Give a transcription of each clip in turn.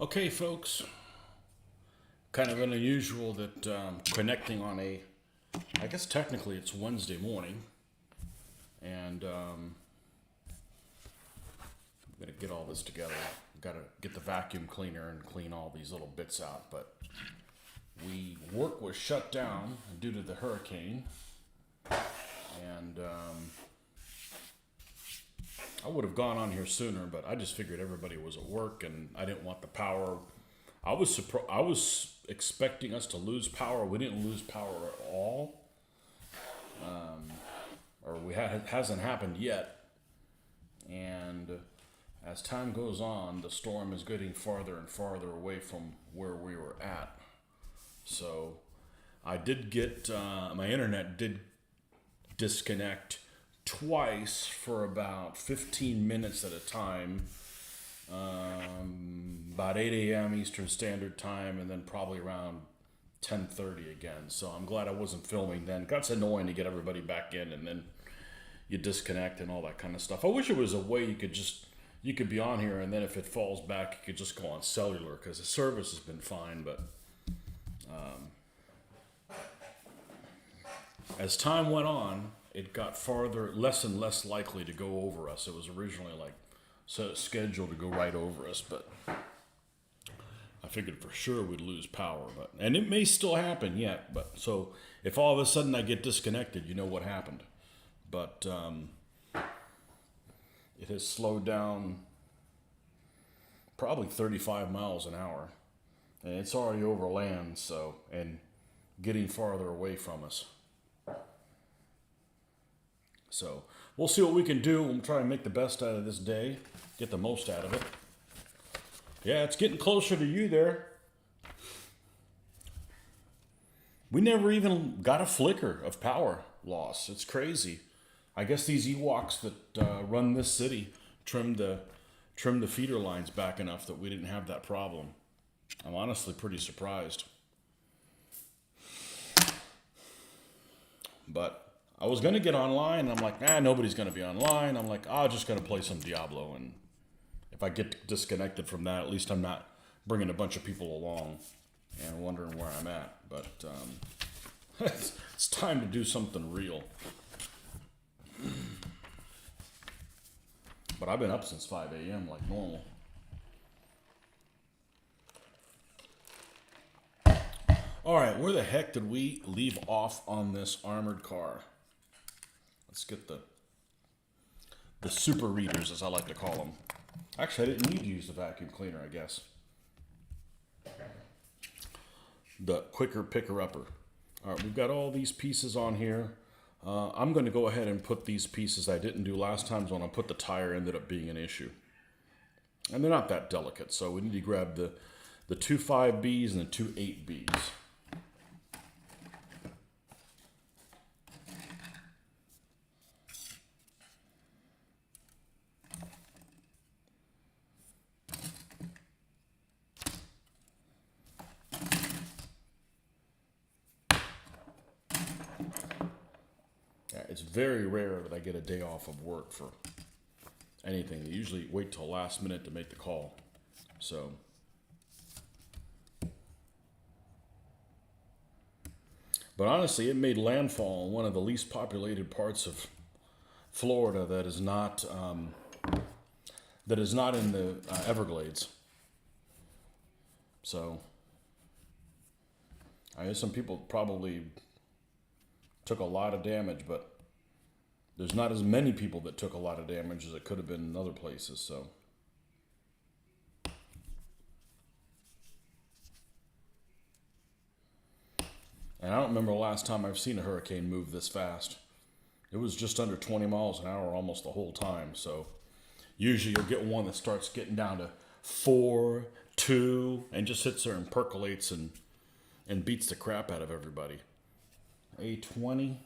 Okay, folks, kind of unusual that connecting on I guess technically it's Wednesday morning, and I'm going to get all this together. Got to get the vacuum cleaner and clean all these little bits out, but work was shut down due to the hurricane, and I would have gone on here sooner, but I just figured everybody was at work, and I didn't want the power. I was expecting us to lose power. We didn't lose power at all, it hasn't happened yet. And as time goes on, the storm is getting farther and farther away from where we were at. So I did get my internet did disconnect twice for about 15 minutes at a time, about 8 a.m. Eastern Standard Time, and then probably around 10:30 again. So I'm glad I wasn't filming then. That's annoying to get everybody back in and then you disconnect and all that kind of stuff. I wish there was a way you could be on here, and then if it falls back, you could just go on cellular, because the service has been fine. But as time went on, it got less and less likely to go over us. It was originally scheduled to go right over us, but I figured for sure we'd lose power. And it may still happen yet. But so if all of a sudden I get disconnected, you know what happened. But it has slowed down probably 35 miles an hour, and it's already over land, and getting farther away from us. So we'll see what we can do. We'll try and make the best out of this day, get the most out of it. Yeah, it's getting closer to you there. We never even got a flicker of power loss. It's crazy. I guess these Ewoks that run this city trimmed the feeder lines back enough that we didn't have that problem. I'm honestly pretty surprised. But I was going to get online, and I'm like, nobody's going to be online. I'm like, I'm just going to play some Diablo, and if I get disconnected from that, at least I'm not bringing a bunch of people along and wondering where I'm at. But it's time to do something real. But I've been up since 5 a.m. like normal. All right, where the heck did we leave off on this armored car? Let's get the super readers, as I like to call them. Actually, I didn't need to use the vacuum cleaner, I guess. The quicker picker-upper. All right, we've got all these pieces on here. I'm going to go ahead and put these pieces I didn't do last time, so when I put the tire ended up being an issue. And they're not that delicate, so we need to grab the two 5Bs and the two 8Bs. It's very rare that I get a day off of work for anything. They usually wait till last minute to make the call. So, but honestly, it made landfall in one of the least populated parts of Florida that is not in the Everglades. So, I know some people probably took a lot of damage, but there's not as many people that took a lot of damage as it could have been in other places. So, and I don't remember the last time I've seen a hurricane move this fast. It was just under 20 miles an hour almost the whole time. So usually you'll get one that starts getting down to 4, 2, and just sits there and percolates and beats the crap out of everybody. A20.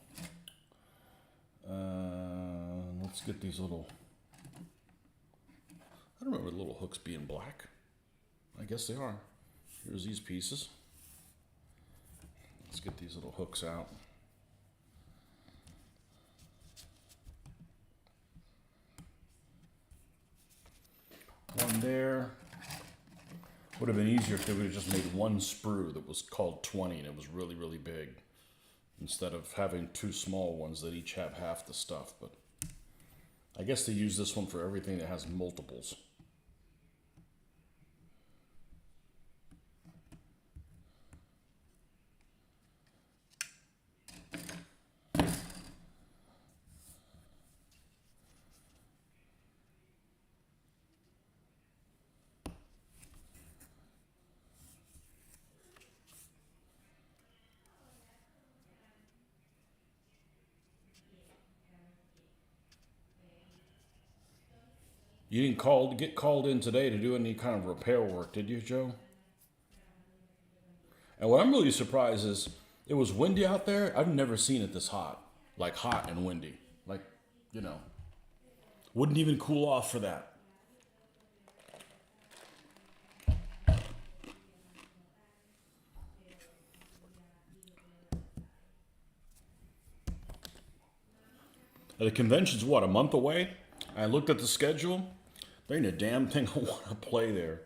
Let's get these little... I don't remember the little hooks being black. I guess they are. Here's these pieces. Let's get these little hooks out. One there. Would have been easier if they would have just made one sprue that was called 20 and it was really, really big. Instead of having two small ones that each have half the stuff. But I guess they use this one for everything that has multiples. You didn't get called in today to do any kind of repair work, did you, Joe? And what I'm really surprised is it was windy out there. I've never seen it this hot. Like hot and windy. Like, you know, wouldn't even cool off for that. The convention's what, a month away? I looked at the schedule. There ain't a damn thing I want to play there.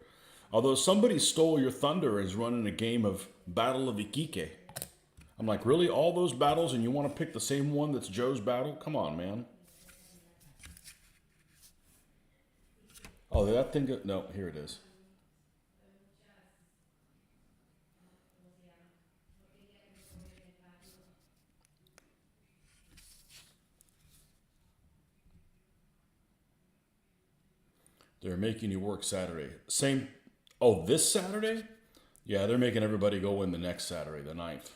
Although somebody stole your thunder and is running a game of Battle of Iquique. I'm like, really? All those battles and you want to pick the same one that's Joe's battle? Come on, man. Oh, that thing... No, here it is. They're making you work Saturday. Same... Oh, this Saturday? Yeah, they're making everybody go in the next Saturday, the 9th.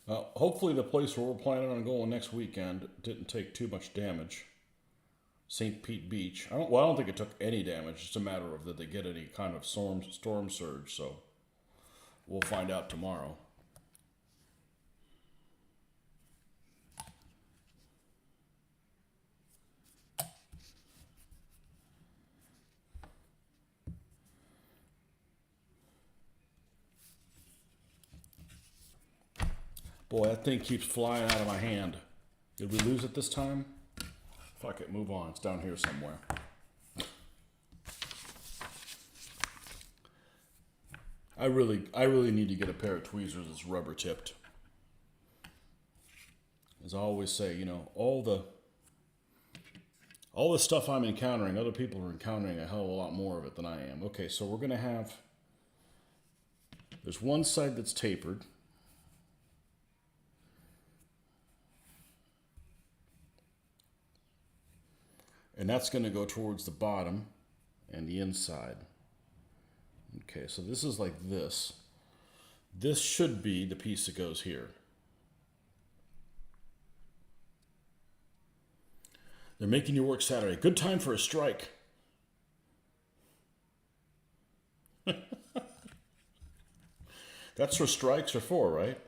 Hopefully the place where we're planning on going next weekend didn't take too much damage. St. Pete Beach. I don't think it took any damage. It's just a matter of that they get any kind of storm surge. So we'll find out tomorrow. Boy, that thing keeps flying out of my hand. Did we lose it this time? Fuck it, move on. It's down here somewhere. I really need to get a pair of tweezers that's rubber tipped. As I always say, you know, all the stuff I'm encountering, other people are encountering a hell of a lot more of it than I am. Okay, so we're gonna have, there's one side that's tapered. And that's going to go towards the bottom and the inside. Okay, so this is like this. This should be the piece that goes here. They're making you work Saturday. Good time for a strike. That's what strikes are for, right?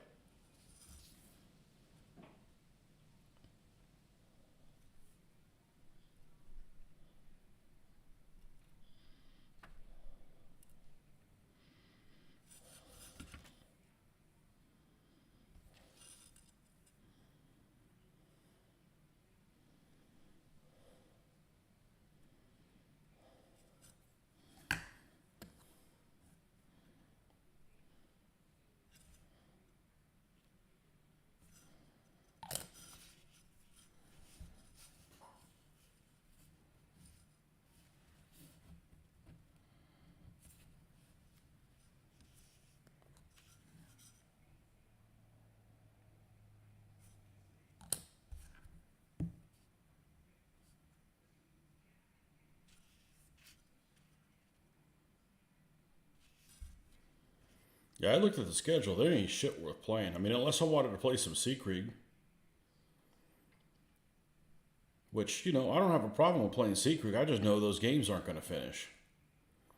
Yeah, I looked at the schedule. There ain't shit worth playing. I mean, unless I wanted to play some Seekrieg. Which, you know, I don't have a problem with playing Seekrieg. I just know those games aren't going to finish.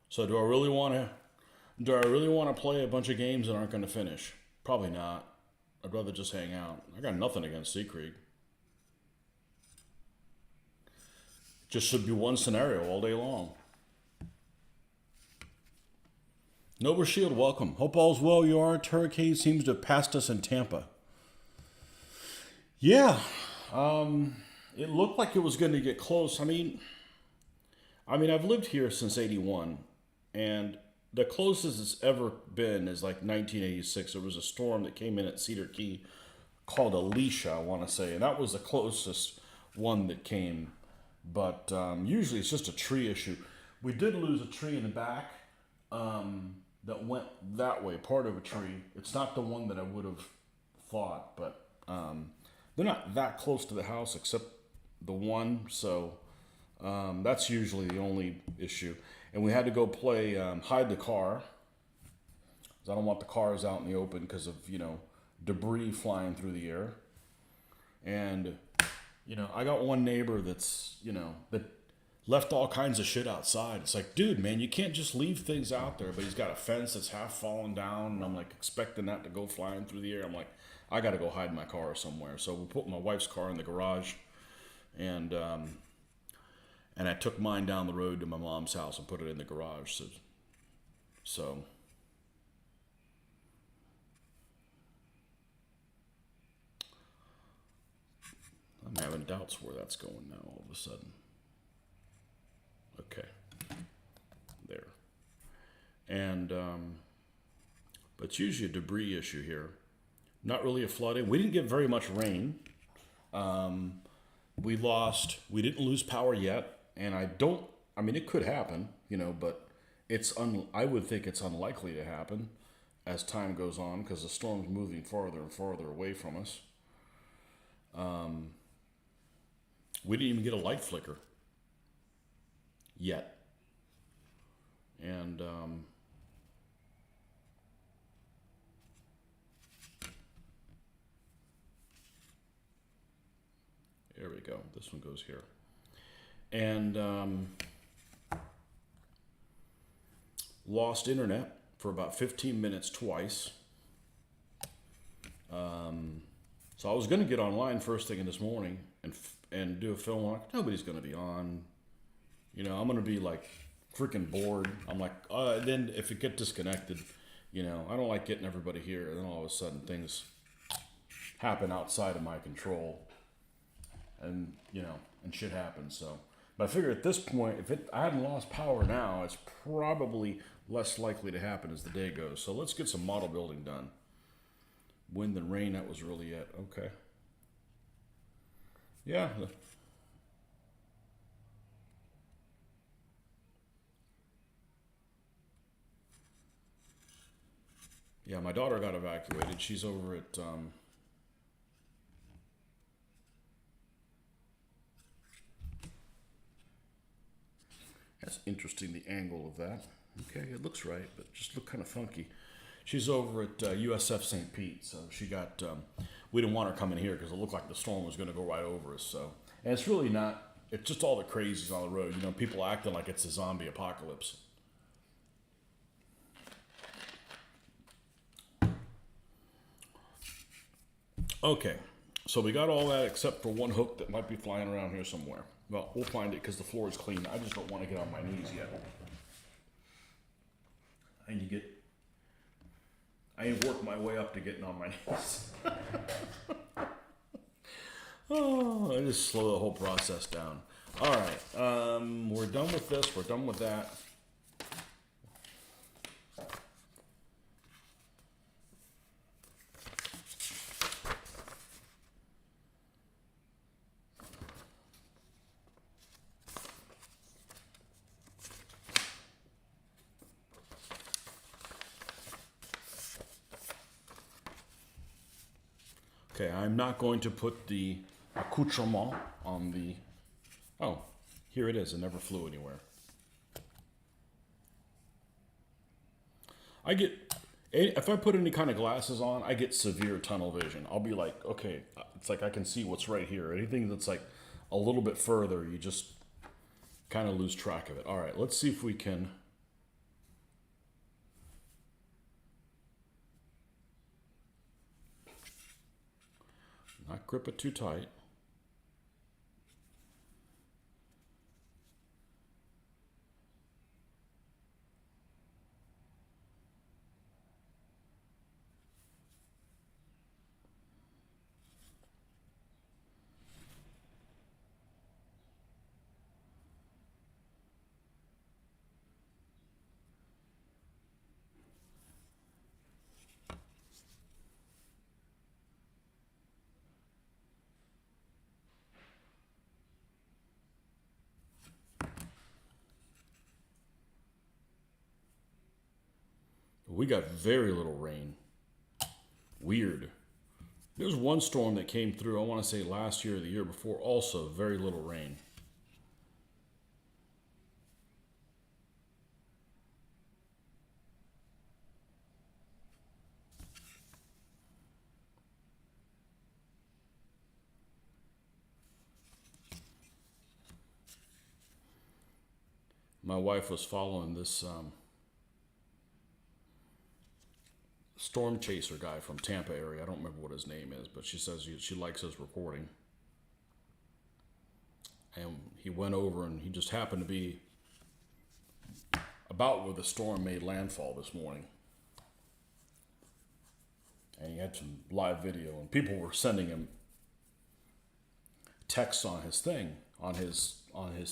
So do I really want to play a bunch of games that aren't going to finish? Probably not. I'd rather just hang out. I got nothing against Seekrieg. Just should be one scenario all day long. Nova Shield, welcome. Hope all's well. Your hurricane seems to have passed us in Tampa. Yeah, it looked like it was going to get close. I've lived here since '81, and the closest it's ever been is like 1986. There was a storm that came in at Cedar Key called Alicia, I want to say, and that was the closest one that came. But usually it's just a tree issue. We did lose a tree in the back that went that way, part of a tree. It's not the one that I would have thought, but they're not that close to the house except the one, so that's usually the only issue. And we had to go play hide the car, because I don't want the cars out in the open because of, debris flying through the air. And, I got one neighbor that's, that left all kinds of shit outside. It's like, dude, man, you can't just leave things out there. But he's got a fence that's half fallen down, and I'm like expecting that to go flying through the air. I'm like, I got to go hide my car somewhere. So we put my wife's car in the garage, and I took mine down the road to my mom's house and put it in the garage. So I'm having doubts where that's going now all of a sudden. Okay, there. And but it's usually a debris issue here. Not really a flooding. We didn't get very much rain. We didn't lose power yet, and it could happen, but I would think it's unlikely to happen as time goes on because the storm's moving farther and farther away from us. We didn't even get a light flicker yet. And there we go. This one goes here. And lost internet for about 15 minutes twice. So I was going to get online first thing in this morning and do a film. Like, nobody's going to be on. I'm going to be like freaking bored. I'm like, then if it get disconnected, I don't like getting everybody here. And then all of a sudden things happen outside of my control. And, and shit happens. So, but I figure at this point, if I hadn't lost power now, it's probably less likely to happen as the day goes. So let's get some model building done. Wind and rain, that was really it. Okay. Yeah. Yeah, my daughter got evacuated. She's over at that's interesting, the angle of that. Okay, it looks right, but just looked kind of funky. She's over at USF St. Pete, so she got. We didn't want her coming here because it looked like the storm was going to go right over us. So, and it's really not. It's just all the crazies on the road. People acting like it's a zombie apocalypse. Okay, so we got all that except for one hook that might be flying around here somewhere. Well, we'll find it because the floor is clean. I just don't want to get on my knees yet. I ain't worked my way up to getting on my knees. Oh, I just slow the whole process down. All right, we're done with this. We're done with that. Okay, I'm not going to put the accoutrement on the... Oh, here it is. It never flew anywhere. If I put any kind of glasses on, I get severe tunnel vision. I'll be like, okay, it's like I can see what's right here. Anything that's like a little bit further, you just kind of lose track of it. All right, let's see if we can... Not grip it too tight. We got very little rain. Weird. There was one storm that came through, I want to say last year or the year before, also very little rain. My wife was following this storm chaser guy from Tampa area. I don't remember what his name is, but she says she likes his reporting. And he went over and he just happened to be about where the storm made landfall this morning. And he had some live video, and people were sending him texts on his thing, on his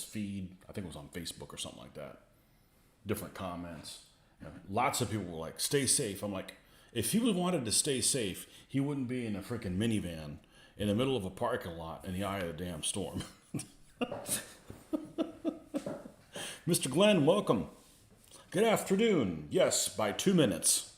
feed. I think it was on Facebook or something like that. Different comments. You know, lots of people were like, "Stay safe." I'm like, if he wanted to stay safe, he wouldn't be in a freaking minivan in the middle of a parking lot in the eye of the damn storm. Mr. Glenn, welcome. Good afternoon. Yes, by 2 minutes.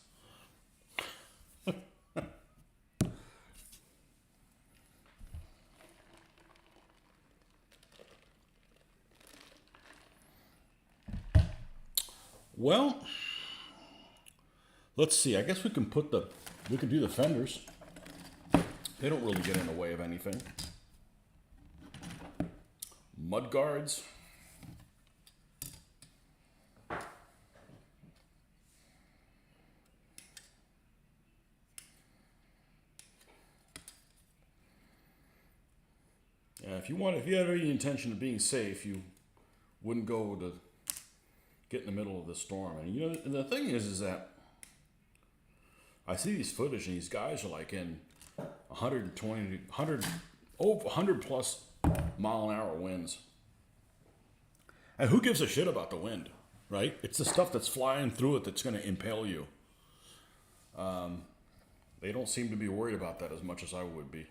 Well, let's see. I guess we can do the fenders. They don't really get in the way of anything. Mud guards. Yeah, if you had any intention of being safe, you wouldn't go to get in the middle of the storm. And you know, the thing is that I see these footage and these guys are like in 100 plus mile an hour winds. And who gives a shit about the wind, right? It's the stuff that's flying through it that's going to impale you. They don't seem to be worried about that as much as I would be.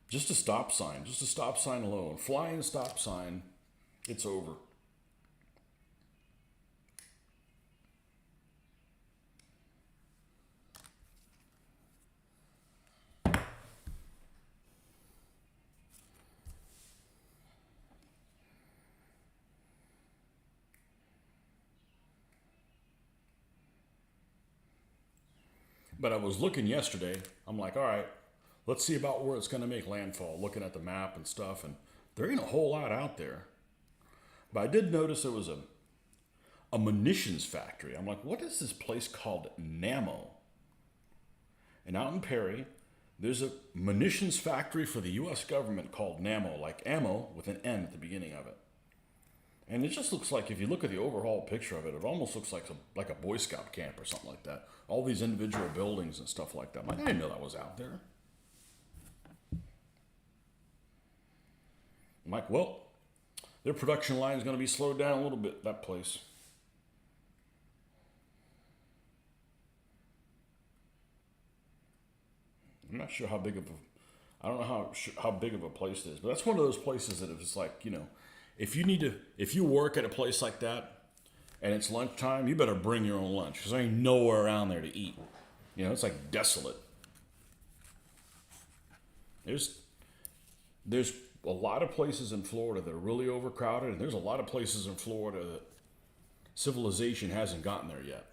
Just a stop sign alone. Flying stop sign, it's over. But I was looking yesterday, I'm like, all right, let's see about where it's going to make landfall, looking at the map and stuff, and there ain't a whole lot out there. But I did notice there was a munitions factory. I'm like, what is this place called? NAMO. And out in Perry, there's a munitions factory for the U.S. government called NAMO, like ammo with an N at the beginning of it. And it just looks like, if you look at the overall picture of it, it almost looks like a Boy Scout camp or something like that. All these individual buildings and stuff like that. I'm like, I didn't know that was out there. I'm like, well, their production line is going to be slowed down a little bit, that place. I'm not sure how big of I don't know how big of a place it is, but that's one of those places that it's like, you know, if you work at a place like that and it's lunchtime, you better bring your own lunch because there ain't nowhere around there to eat. You know, it's like desolate. There's a lot of places in Florida that are really overcrowded, and there's a lot of places in Florida that civilization hasn't gotten there yet.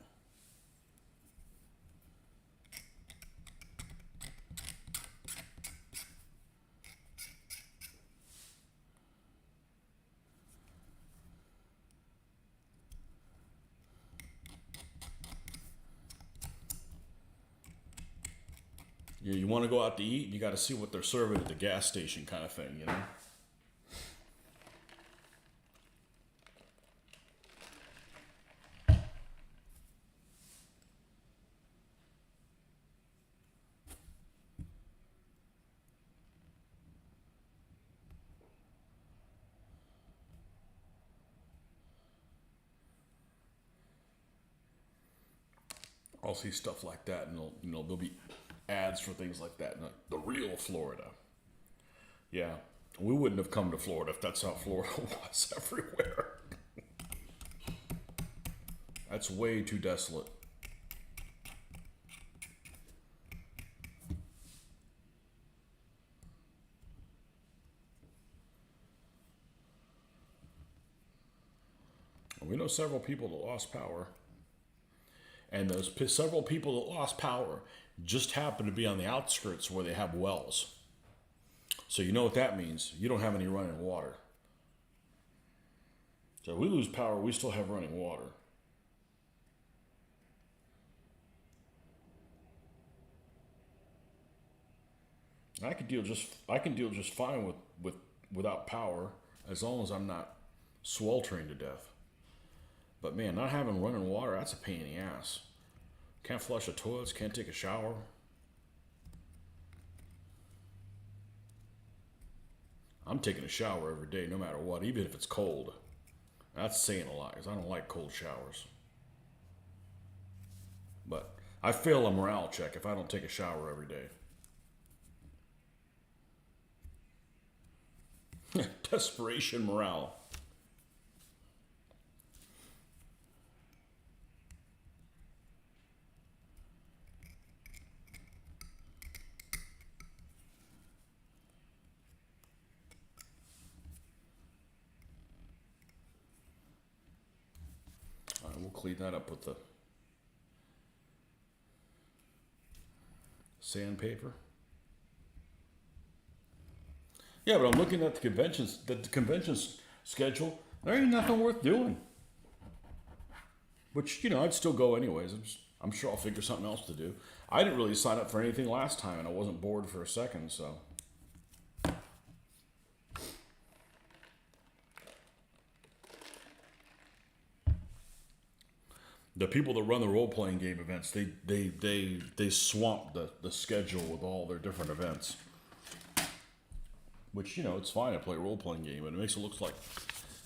You want to go out to eat, you got to see what they're serving at the gas station kind of thing, you know? I'll see stuff like that, and there'll be ads for things like that. Like, the real Florida. Yeah, we wouldn't have come to Florida if that's how Florida was everywhere. That's way too desolate. We know several people that lost power. And those several people that lost power just happen to be on the outskirts where they have wells. So you know what that means. You don't have any running water. So if we lose power, we still have running water. I can deal just fine without power as long as I'm not sweltering to death. But man, not having running water, that's a pain in the ass. Can't flush the toilets, can't take a shower. I'm taking a shower every day, no matter what, even if it's cold. That's saying a lot, because I don't like cold showers. But I fail a morale check if I don't take a shower every day. Desperation morale. All right, we'll clean that up with the sandpaper. Yeah, but I'm looking at the conventions schedule. There ain't nothing worth doing. Which, I'd still go anyways. I'm sure I'll figure something else to do. I didn't really sign up for anything last time, and I wasn't bored for a second, so. The people that run the role-playing game events, they swamp the schedule with all their different events. Which, it's fine to play a role-playing game, but it makes it look like,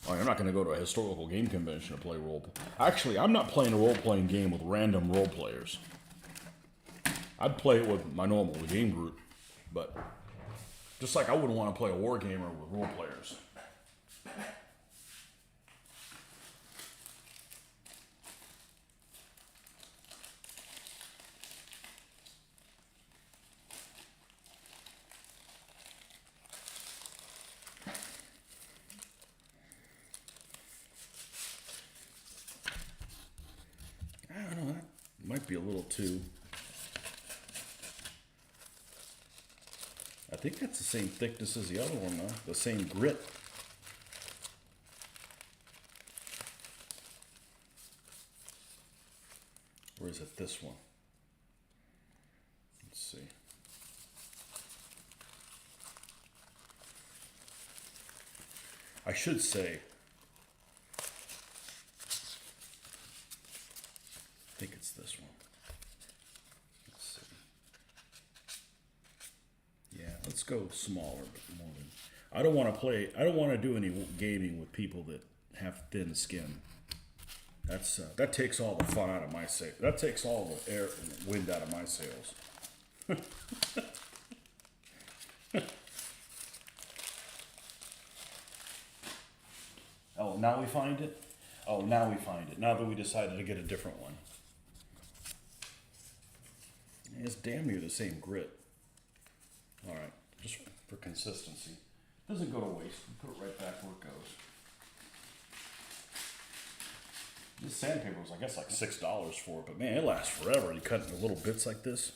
I'm not going to go to a historical game convention to play role. Actually, I'm not playing a role-playing game with random role players. I'd play it with my normal game group, but just like I wouldn't want to play a war gamer with role players. I don't know, that might be a little too. I think that's the same thickness as the other one, though. The same grit. Or is it this one? Let's see. I should say, I think it's this one. Let's see. Yeah, let's go smaller, but more than. I don't want to do any gaming with people that have thin skin. That takes all the fun out of my sail. That takes all the air and wind out of my sails. Oh, now we find it? Oh, now we find it. Now that we decided to get a different one. It's damn near the same grit. Alright, just for consistency. Doesn't go to waste. Put it right back where it goes. This sandpaper was, I guess, like $6 for it, but man, it lasts forever. You cut it into little bits like this.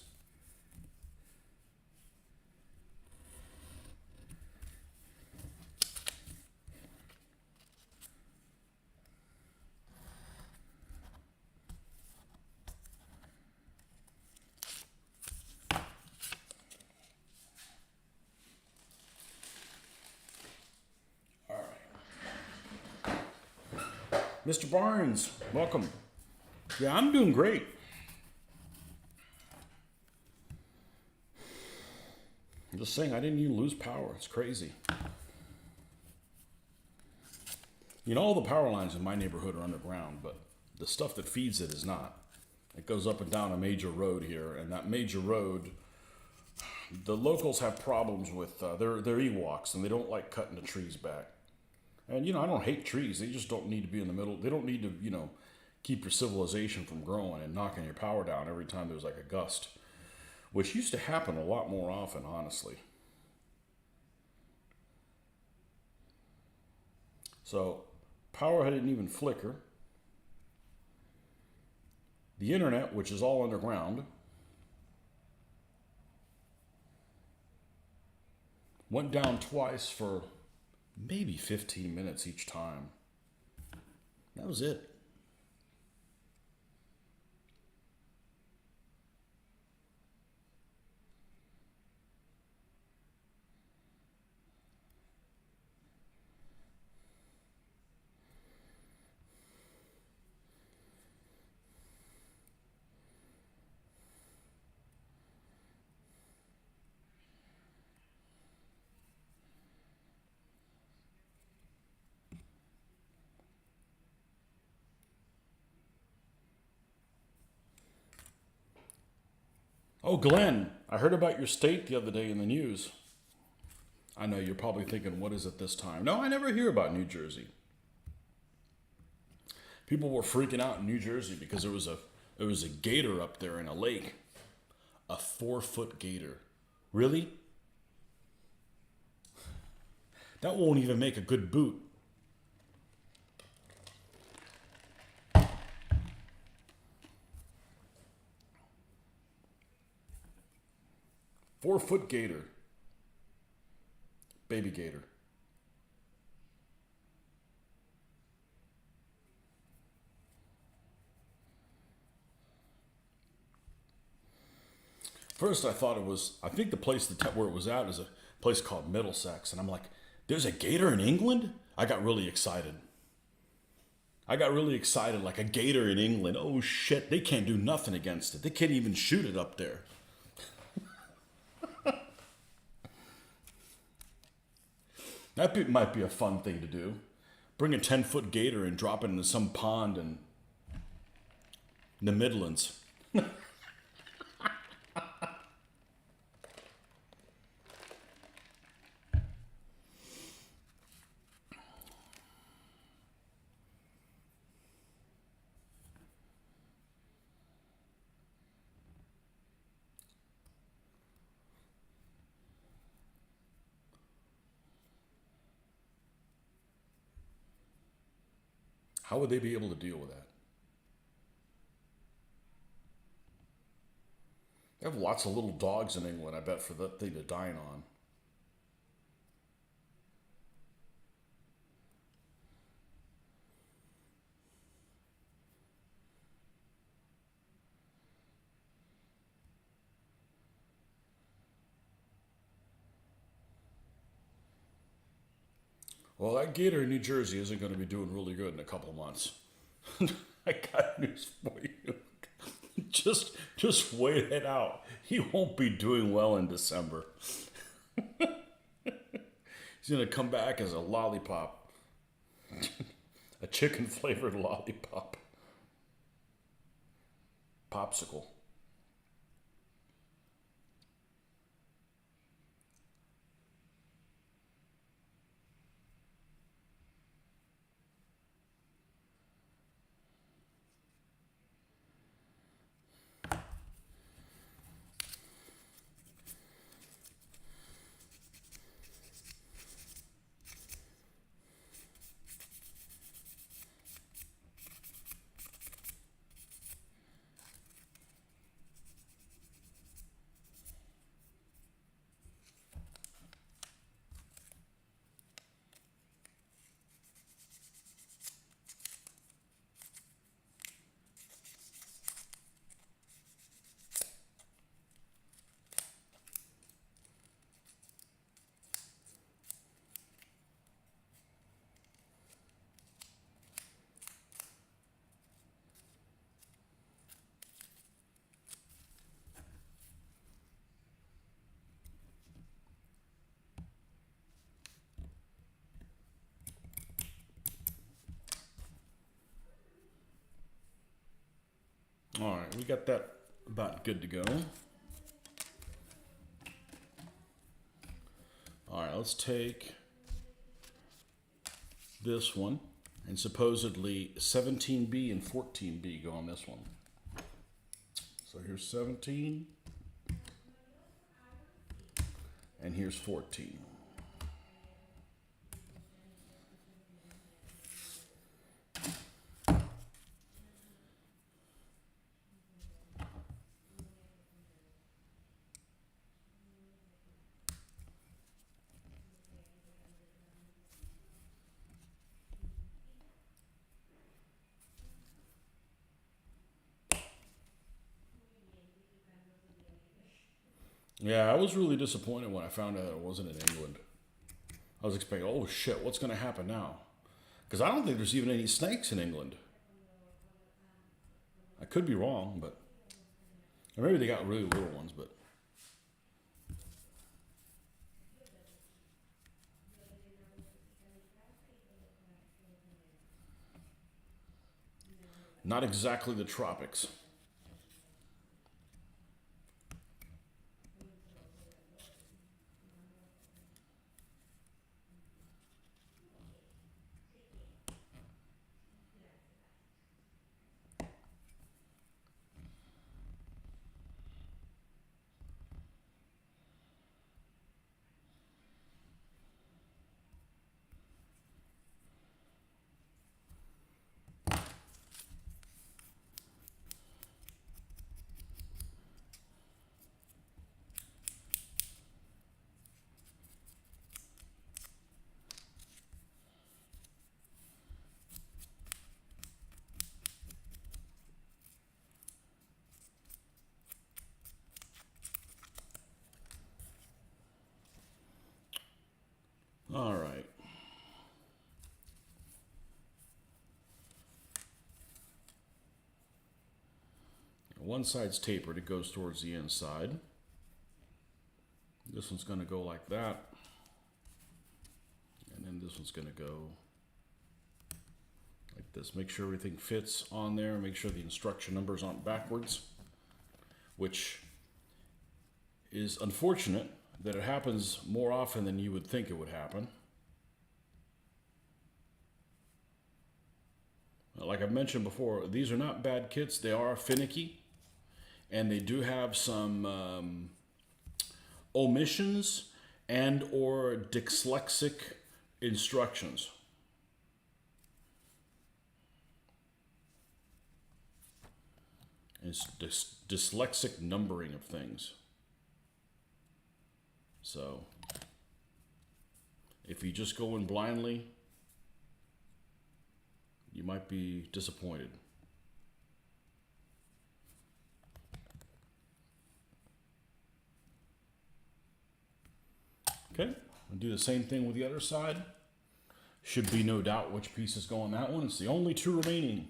Mr. Barnes, welcome. Yeah, I'm doing great. I'm just saying, I didn't even lose power. It's crazy. All the power lines in my neighborhood are underground, but the stuff that feeds it is not. It goes up and down a major road here, and that major road, the locals have problems with their Ewoks, and they don't like cutting the trees back. And, I don't hate trees. They just don't need to be in the middle. They don't need to, keep your civilization from growing and knocking your power down every time there was like a gust, which used to happen a lot more often, honestly. So power didn't even flicker. The internet, which is all underground, went down twice for maybe 15 minutes each time. That was it. Oh, Glenn, I heard about your state the other day in the news. I know you're probably thinking, what is it this time? No, I never hear about New Jersey. People were freaking out in New Jersey because there was a gator up there in a lake, a 4-foot gator. Really? That won't even make a good boot. Four-foot gator. Baby gator. First, I think the place where it was at is a place called Middlesex. And I'm like, there's a gator in England? I got really excited. Like a gator in England. Oh shit, they can't do nothing against it. They can't even shoot it up there. Might be a fun thing to do. Bring a 10-foot gator and drop it into some pond in the Midlands. How would they be able to deal with that? They have lots of little dogs in England, I bet, for that thing to dine on. Well, that gator in New Jersey isn't going to be doing really good in a couple months. I got news for you. Just wait it out. He won't be doing well in December. He's going to come back as a lollipop. A chicken flavored lollipop. Popsicle. All right, we got that about good to go. All right, let's take this one. And supposedly 17B and 14B go on this one. So here's 17, and here's 14. Yeah, I was really disappointed when I found out it wasn't in England. I was expecting, oh shit, what's going to happen now? Because I don't think there's even any snakes in England. I could be wrong, but or maybe they got really little ones, but not exactly the tropics. All right. One side's tapered, it goes towards the inside. This one's going to go like that. And then this one's going to go like this. Make sure everything fits on there. Make sure the instruction numbers aren't backwards, which is unfortunate that it happens more often than you would think it would happen. Like I've mentioned before, these are not bad kits. They are finicky, and they do have some omissions and or dyslexic instructions. It's dyslexic numbering of things. So if you just go in blindly, you might be disappointed. Okay, I'll do the same thing with the other side. Should be no doubt which pieces go on that one. It's the only two remaining.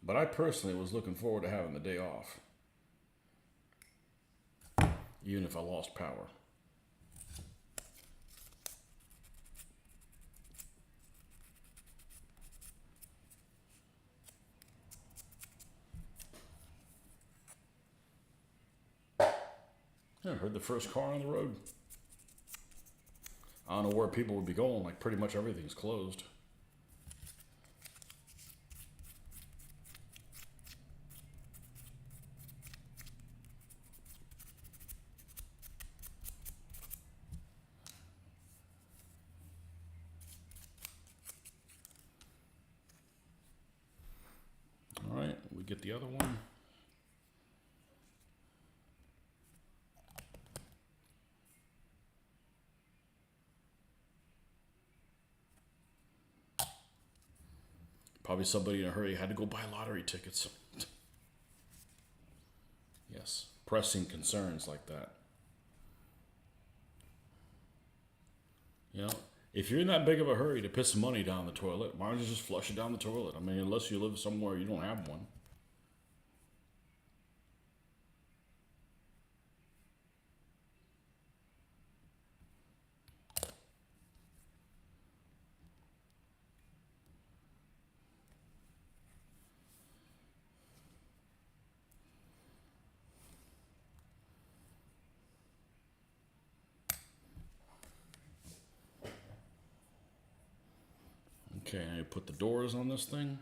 But I personally was looking forward to having the day off, even if I lost power. I heard the first car on the road. I don't know where people would be going, like pretty much everything's closed. All right, we get the other one. Probably somebody in a hurry had to go buy lottery tickets. Yes, pressing concerns like that. You know, If you're in that big of a hurry to piss some money down the toilet, why don't you just flush it down the toilet? I mean, unless you live somewhere you don't have one. Okay, now you put the doors on this thing.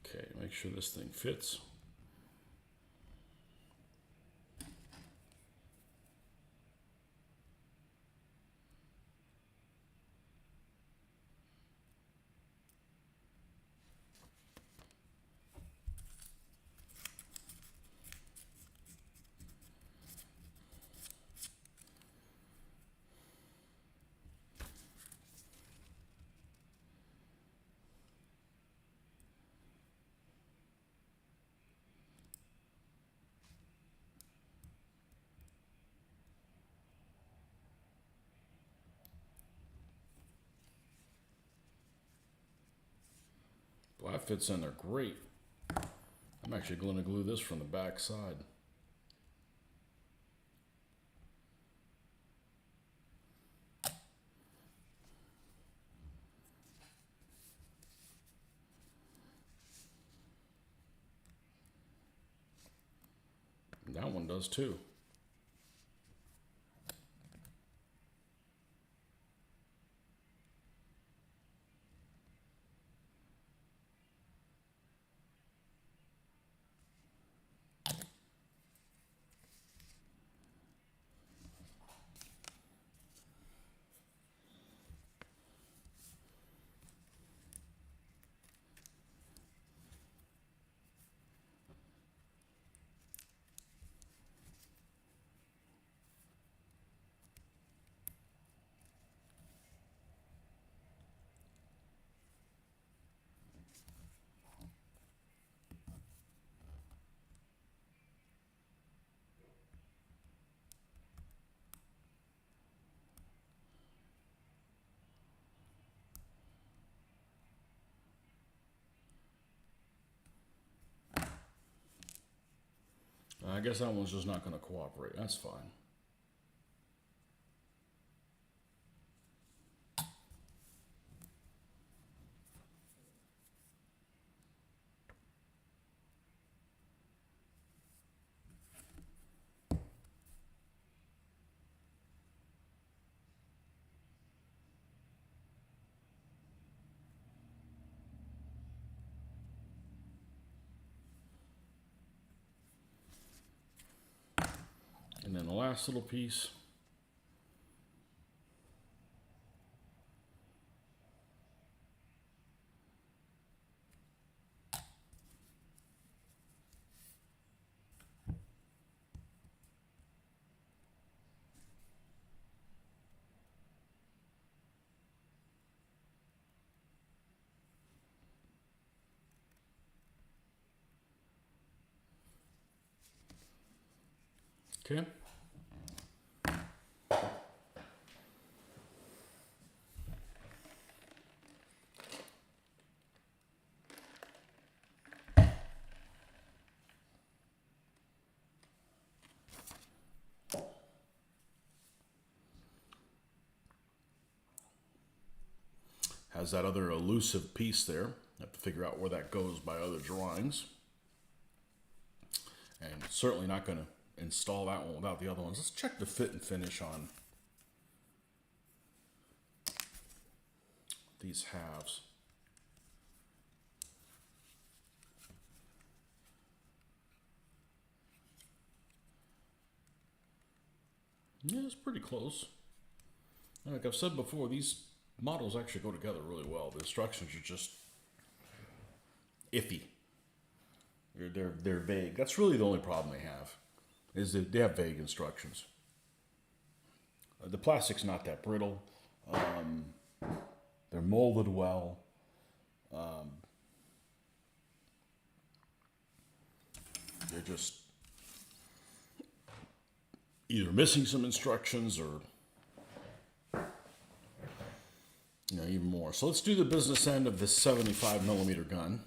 Okay, make sure this thing fits. Well, that fits in there great. I'm actually going to glue this from the back side. And that one does too. I guess that one's just not going to cooperate. That's fine. And then the last little piece. Okay. Has that other elusive piece there. Have to figure out where that goes by other drawings. And certainly not going to install that one without the other ones. Let's check the fit and finish on these halves. Yeah, it's pretty close. Like I've said before, these models actually go together really well. The instructions are just iffy. They're vague. That's really the only problem they have, is that they have vague instructions. The plastic's not that brittle. They're molded well. They're just either missing some instructions or even more. So let's do the business end of this 75 millimeter gun.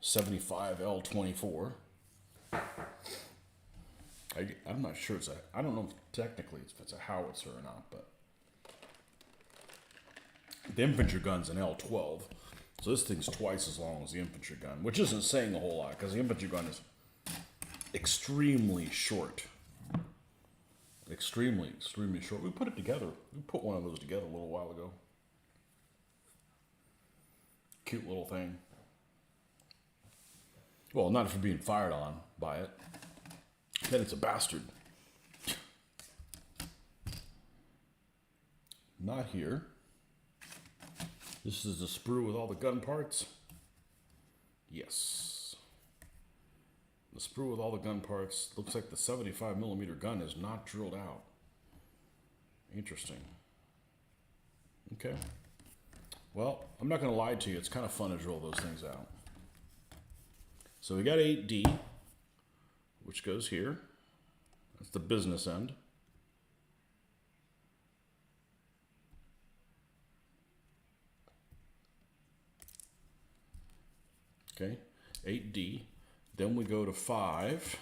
.75 L24. I'm not sure I don't know technically if it's a howitzer or not, but the infantry gun's an L12. So this thing's twice as long as the infantry gun, which isn't saying a whole lot because the infantry gun is extremely short. Extremely short. We put it together. We put one of those together a little while ago. Cute little thing. Well, not if you're being fired on by it. Then it's a bastard. Not here. This is the sprue with all the gun parts. Yes. The sprue with all the gun parts. Looks like the 75 millimeter gun is not drilled out. Interesting. Okay. Well, I'm not going to lie to you. It's kind of fun to drill those things out. So we got 8D, which goes here. That's the business end. Okay, 8D. Then we go to 5,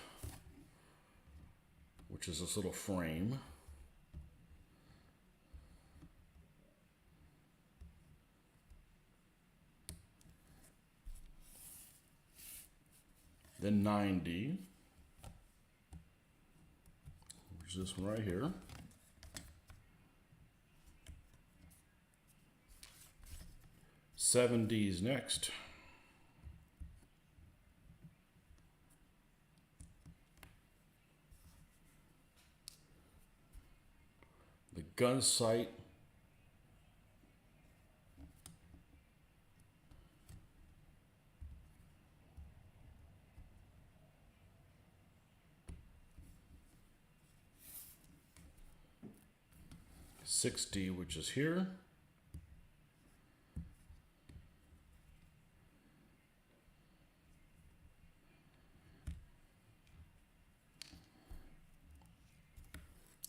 which is this little frame. Then 9D, which is this one right here. Seven D's next. The gun sight. Six D, which is here.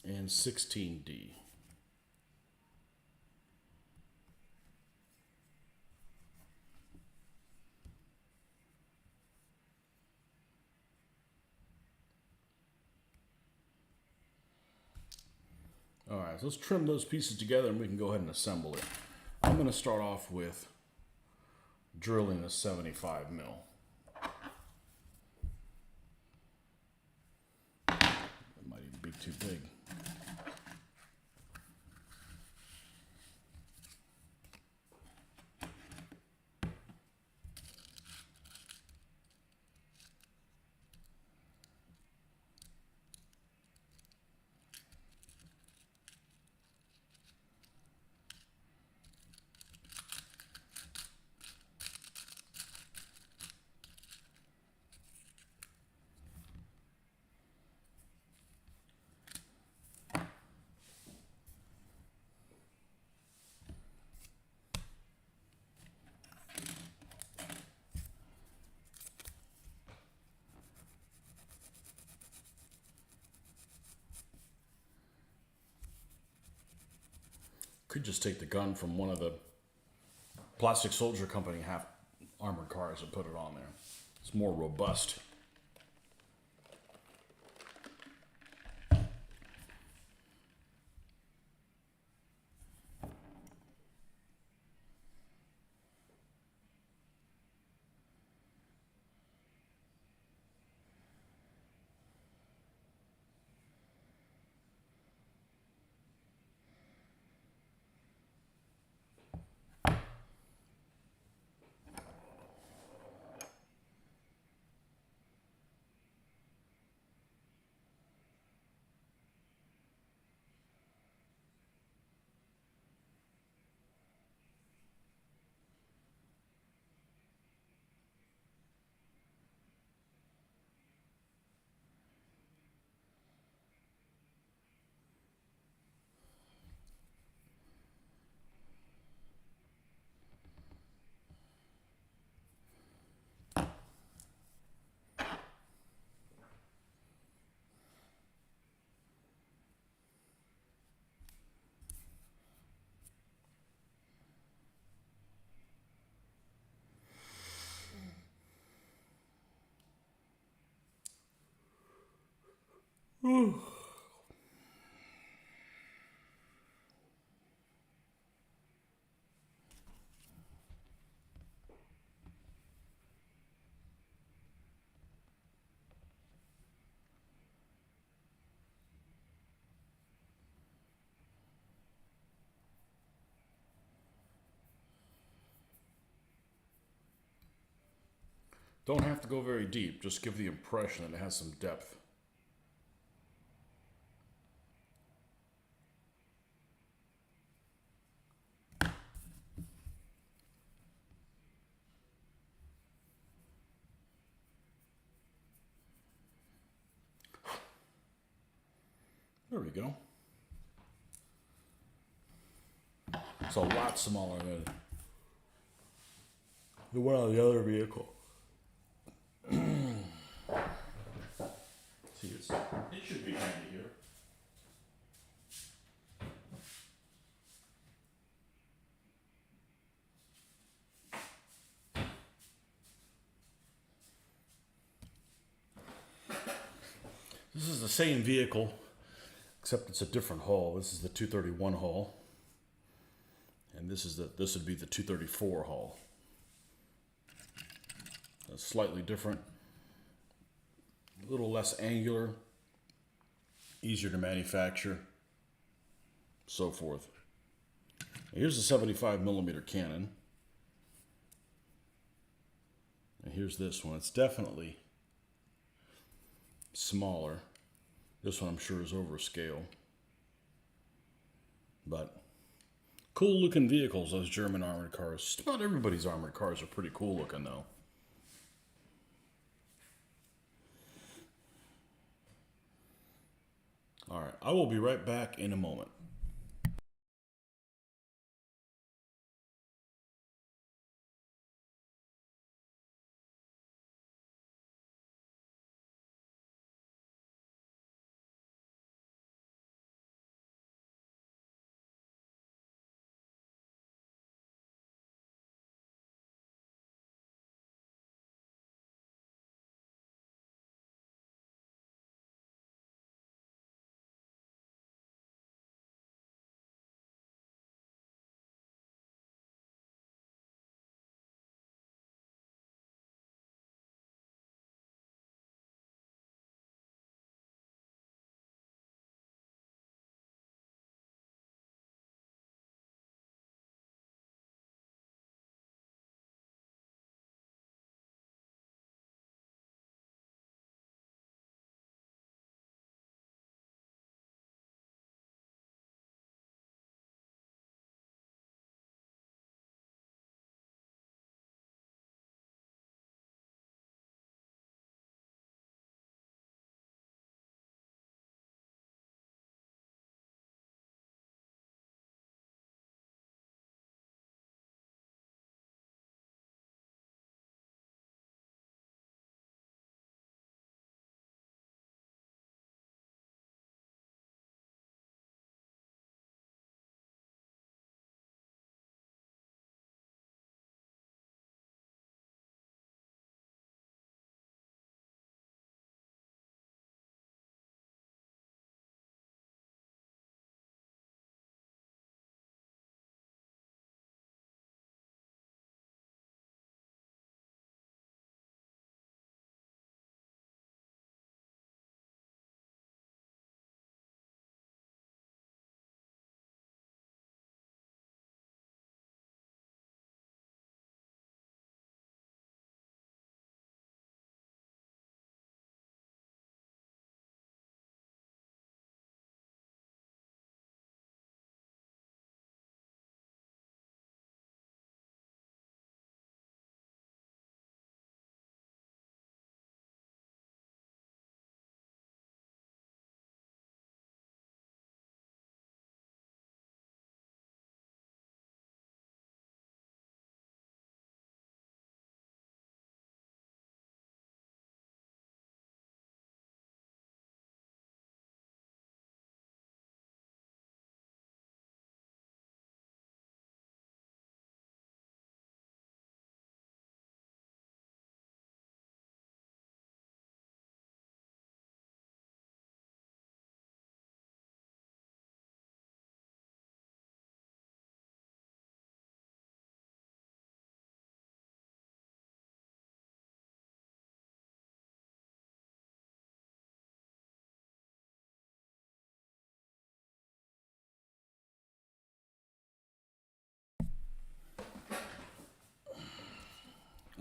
And 16D. All right, so let's trim those pieces together and we can go ahead and assemble it. I'm going to start off with drilling a 75 mil. It might even be too big. Could just take the gun from one of the Plastic Soldier Company half armored cars and put it on there. It's more robust. Don't have to go very deep, just give the impression that it has some depth. There we go. It's a lot smaller than the one on the other vehicle. See, it should be handy here. This is the same vehicle, except it's a different hull. This is the 231 hull, and this would be the 234 hull. It's slightly different, a little less angular, easier to manufacture, so forth. Here's the 75 millimeter cannon, and here's this one. It's definitely smaller. This one I'm sure is over scale. But cool looking vehicles, those German armored cars. Not everybody's armored cars are pretty cool looking though. Alright, I will be right back in a moment.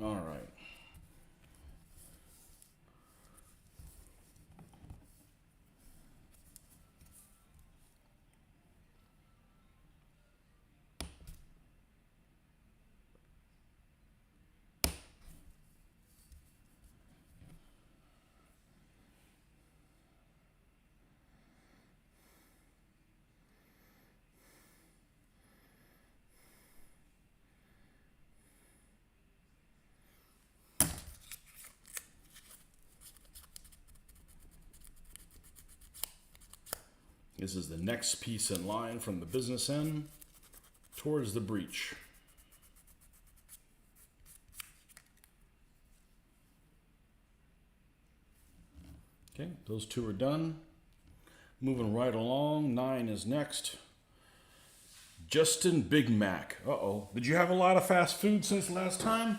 All right. This is the next piece in line from the business end towards the breech. Okay, those two are done. Moving right along, 9 is next. Justin Big Mac. Uh-oh. Did you have a lot of fast food since last time?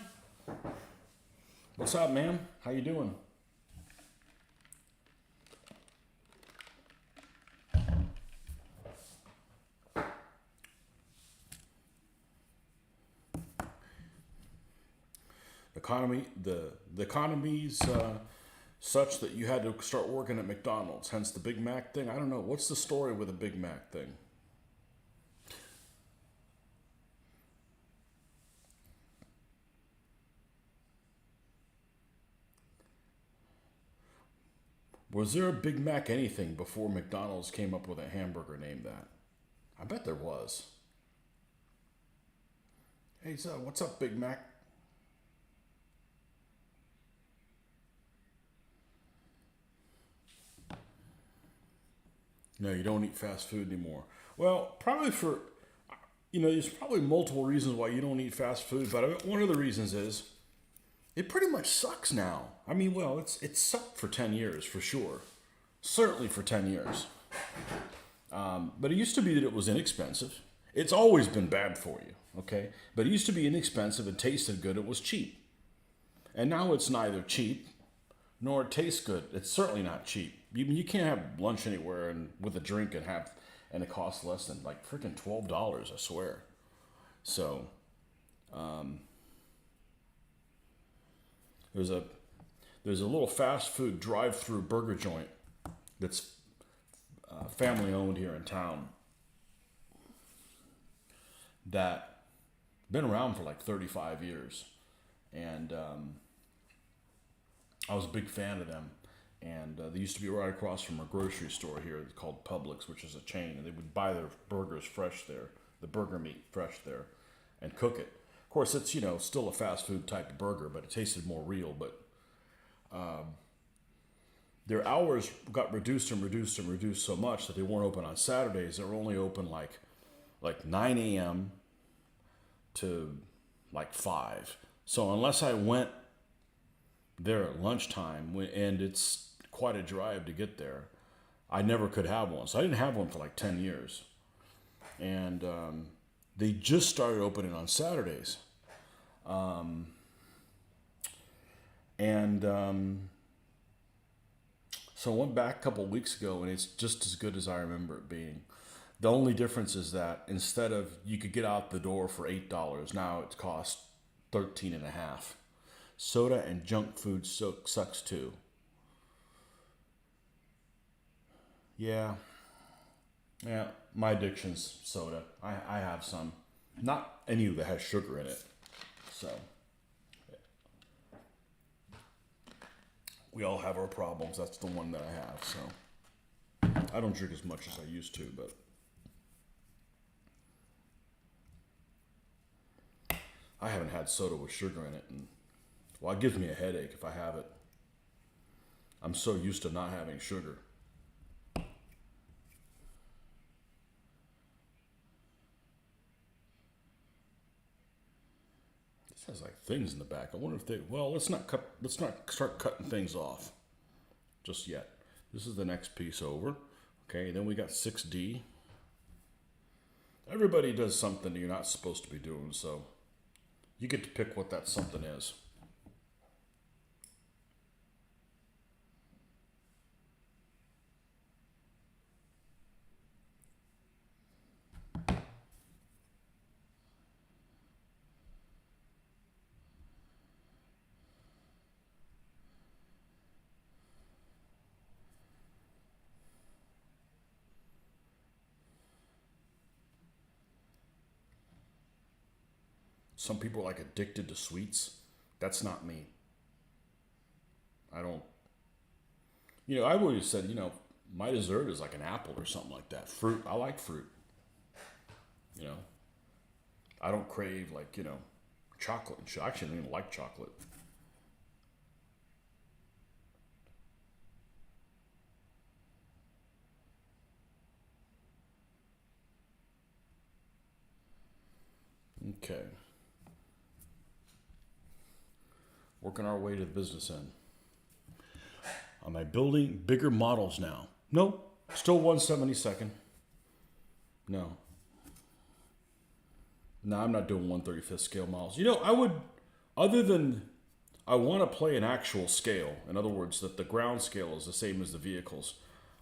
What's up, ma'am? How you doing? The economy's such that you had to start working at McDonald's, hence the Big Mac thing. I don't know. What's the story with the Big Mac thing? Was there a Big Mac anything before McDonald's came up with a hamburger named that? I bet there was. Hey, so what's up, Big Mac? No, you don't eat fast food anymore. Well, probably there's probably multiple reasons why you don't eat fast food, but one of the reasons is it pretty much sucks now. I mean, well, it's sucked for 10 years for sure. Certainly for 10 years. But it used to be that it was inexpensive. It's always been bad for you, okay? But it used to be inexpensive, it tasted good, it was cheap. And now it's neither cheap nor it tastes good. It's certainly not cheap. You can't have lunch anywhere and with a drink and it costs less than like freaking $12, I swear. So, there's a little fast food drive-through burger joint that's family owned here in town that been around for like 35 years, and I was a big fan of them. And they used to be right across from a grocery store here called Publix, which is a chain, and they would buy their burgers fresh there, the burger meat fresh there, and cook it. Of course, it's still a fast food type of burger, but it tasted more real. But their hours got reduced and reduced and reduced so much that they weren't open on Saturdays. They were only open like 9 a.m. to like 5. So unless I went there at lunchtime, and it's quite a drive to get there, I never could have one. So I didn't have one for like 10 years. And they just started opening on Saturdays. So I went back a couple of weeks ago, and it's just as good as I remember it being. The only difference is that instead of you could get out the door for $8, now it costs 13 and a half. Soda and junk food sucks too. Yeah, yeah. My addiction's soda. I have some, not any that has sugar in it. So we all have our problems. That's the one that I have. So I don't drink as much as I used to, but I haven't had soda with sugar in it, and well, it gives me a headache if I have it. I'm so used to not having sugar. This has like things in the back. I wonder if they. Well, let's not start cutting things off just yet. This is the next piece over. Okay, then we got 6D. Everybody does something you're not supposed to be doing, so you get to pick what that something is. Some people are like addicted to sweets. That's not me. I don't, I've always said, my dessert is like an apple or something like that. Fruit, I like fruit. You know, I don't crave like, chocolate and shit. I actually don't even like chocolate. Okay. Working our way to the business end. Am I building bigger models now? No. Still 1/72nd. No. No, I'm not doing 1/35th scale models. I would, other than I want to play an actual scale. In other words, that the ground scale is the same as the vehicles.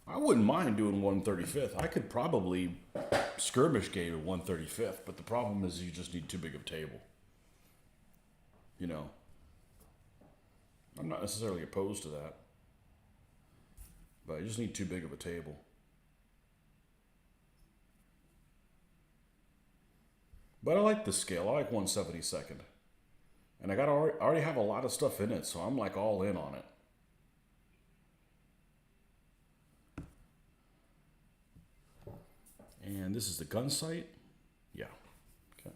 I wouldn't mind doing 1/35th. I could probably skirmish game at 1/35th, but the problem is you just need too big of a table. I'm not necessarily opposed to that, but I just need too big of a table. But I like this scale. I like 1/72nd. And I already have a lot of stuff in it, so I'm like all in on it. And this is the gun sight. Yeah. Okay.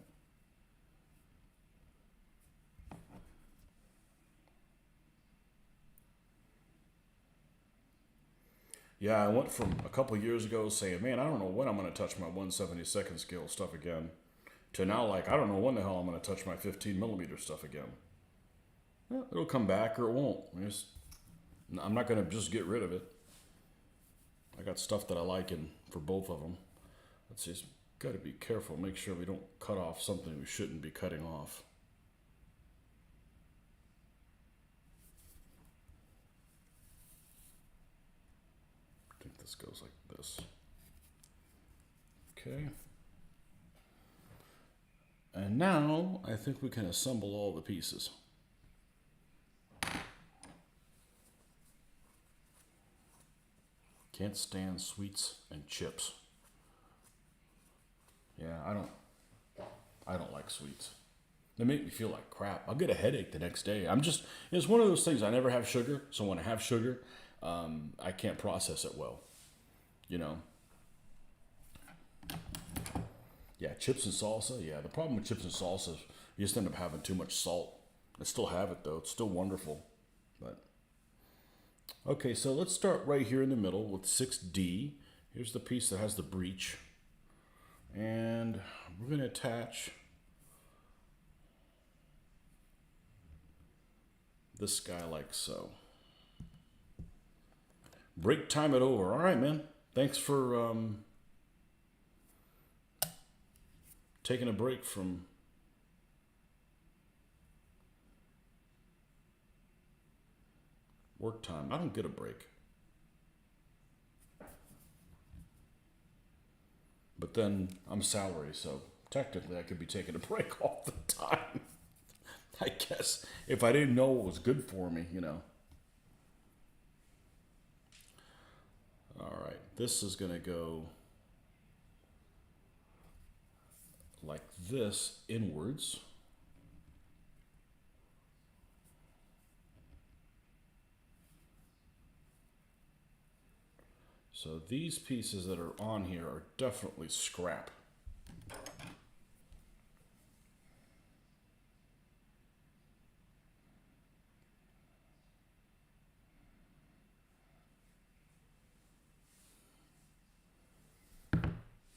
Yeah, I went from a couple years ago saying, man, I don't know when I'm going to touch my 1/72nd scale stuff again, to now like, I don't know when the hell I'm going to touch my 15mm stuff again. Well, it'll come back or it won't. I'm not going to just get rid of it. I got stuff that I like for both of them. Let's just got to be careful. Make sure we don't cut off something we shouldn't be cutting off. I think this goes like this. Okay. And now I think we can assemble all the pieces. Can't stand sweets and chips. Yeah, I don't like sweets. They make me feel like crap. I'll get a headache the next day. It's one of those things. I never have sugar, so when I have sugar, I can't process it well. Yeah, chips and salsa. Yeah, the problem with chips and salsa is you just end up having too much salt. I still have it though. It's still wonderful. But okay, so let's start right here in the middle with 6D. Here's the piece that has the breech. And we're going to attach this guy like so. Break time it over. All right, man. Thanks for taking a break from work time. I don't get a break. But then I'm salary, so technically I could be taking a break all the time. I guess if I didn't know what was good for me, All right, this is going to go like this inwards. So these pieces that are on here are definitely scrap.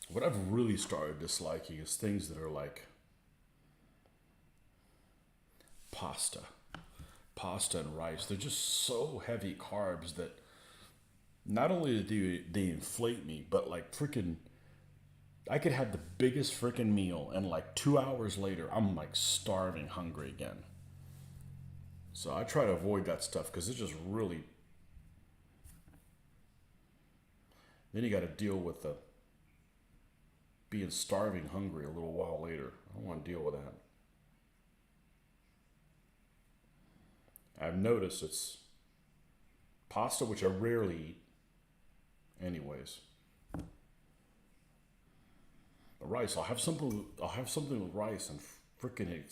What I've really started disliking is things that are like pasta and rice. They're just so heavy carbs that not only do they inflate me, but like freaking, I could have the biggest freaking meal and like 2 hours later, I'm like starving hungry again. So I try to avoid that stuff because it's just really, then you got to deal with the being starving hungry a little while later. I don't want to deal with that. I've noticed it's pasta, which I rarely eat anyways. But rice, I'll have something with rice and freaking,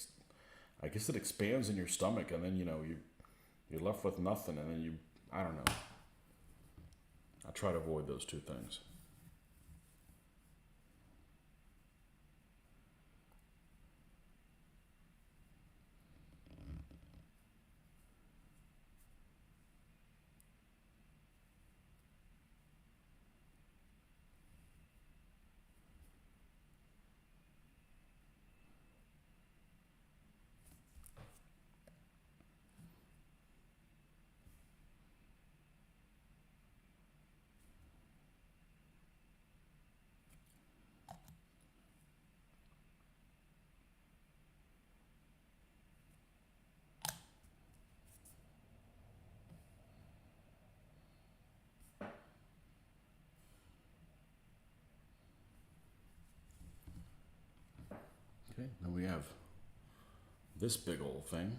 I guess it expands in your stomach, and then you're left with nothing, and then I don't know. I try to avoid those two things. Okay, then we have this big old thing.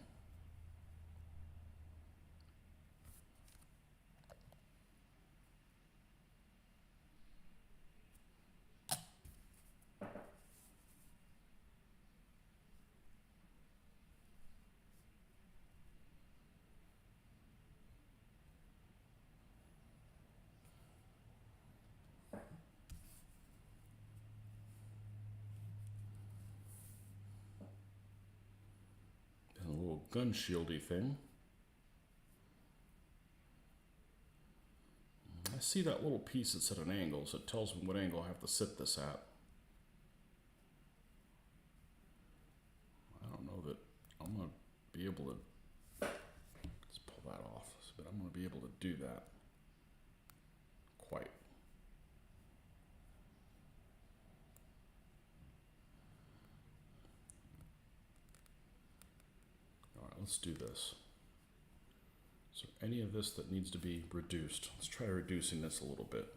And a little gun shieldy thing. I see that little piece that's at an angle, so it tells me what angle I have to sit this at. I don't know that I'm going to be able to, let's pull that off, but I'm going to be able to do that quite. All right, let's do this. So any of this that needs to be reduced, let's try reducing this a little bit.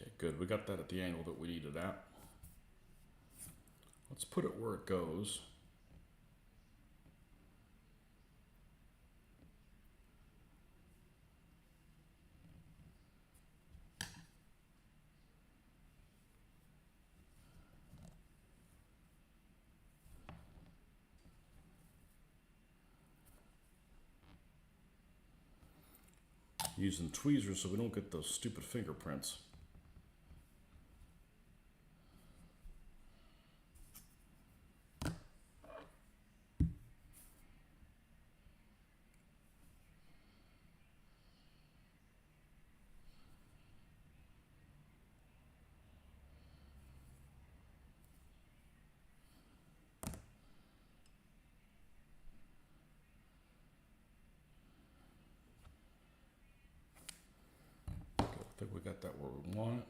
Okay, good. We got that at the angle that we needed at. Let's put it where it goes. Using tweezers so we don't get those stupid fingerprints. Good. I think we got that where we want it.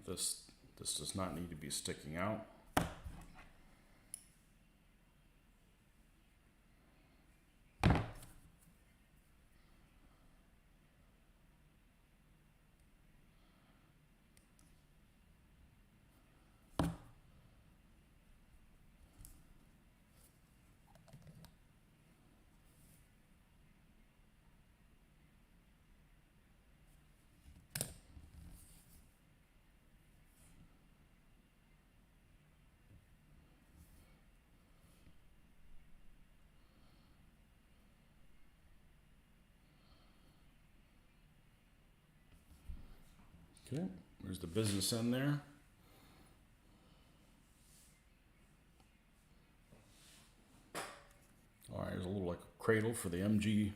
This does not need to be sticking out. Okay, there's the business end there. All right, there's a little like a cradle for the MG